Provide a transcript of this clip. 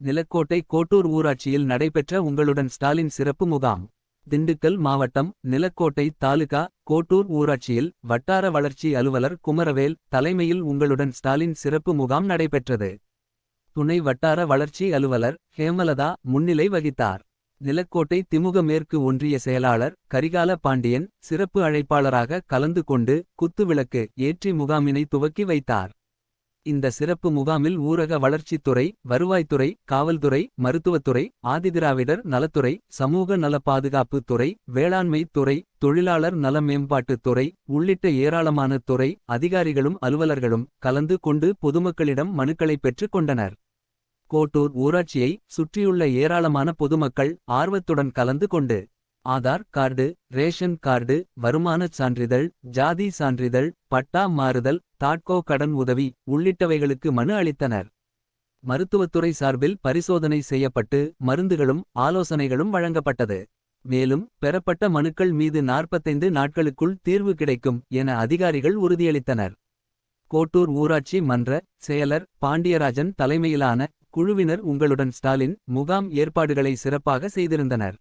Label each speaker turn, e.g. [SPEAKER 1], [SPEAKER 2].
[SPEAKER 1] நிலக்கோட்டை கோட்டூர் ஊராட்சியில் நடைபெற்ற உங்களுடன் ஸ்டாலின் சிறப்பு முகாம். திண்டுக்கல் மாவட்டம் நிலக்கோட்டை தாலுகா கோட்டூர் ஊராட்சியில் வட்டார வளர்ச்சி அலுவலர் குமரவேல் தலைமையில் உங்களுடன் ஸ்டாலின் சிறப்பு முகாம் நடைபெற்றது. துணை வட்டார வளர்ச்சி அலுவலர் ஹேமலதா முன்னிலை வகித்தார். நிலக்கோட்டை திமுக மேற்கு ஒன்றிய செயலாளர் கரிகால பாண்டியன் சிறப்பு அழைப்பாளராக கலந்து கொண்டு குத்துவிளக்கு ஏற்றி முகாமினை துவக்கி வைத்தார். இந்த சிறப்பு முகாமில் ஊரக வளர்ச்சித்துறை, வருவாய்த்துறை, காவல்துறை, மருத்துவத்துறை, ஆதிதிராவிடர் நலத்துறை, சமூக நல பாதுகாப்பு துறை, வேளாண்மை துறை, தொழிலாளர் நல மேம்பாட்டுத் துறை உள்ளிட்ட ஏராளமான துறை அதிகாரிகளும் அலுவலர்களும் கலந்து கொண்டு பொதுமக்களிடம் மனுக்களை பெற்றுக் கொண்டனர். கோட்டூர் ஊராட்சியை சுற்றியுள்ள ஏராளமான பொதுமக்கள் ஆர்வத்துடன் கலந்து கொண்டு ஆதார் கார்டு, ரேஷன் கார்டு, வருமானச் சான்றிதழ், ஜாதி சான்றிதழ், பட்டா மாறுதல், தாட்கோ கடன் உதவி உள்ளிட்டவைகளுக்கு மனு அளித்தனர். மருத்துவத்துறை சார்பில் பரிசோதனை செய்யப்பட்டு மருந்துகளும் ஆலோசனைகளும் வழங்கப்பட்டது. மேலும் பெறப்பட்ட மனுக்கள் மீது 45 நாட்களுக்குள் தீர்வு கிடைக்கும் என அதிகாரிகள் உறுதியளித்தனர். கோட்டூர் ஊராட்சி மன்ற செயலர் பாண்டியராஜன் தலைமையிலான குழுவினர் உங்களுடன் ஸ்டாலின் முகாம் ஏற்பாடுகளை சிறப்பாக செய்திருந்தனர்.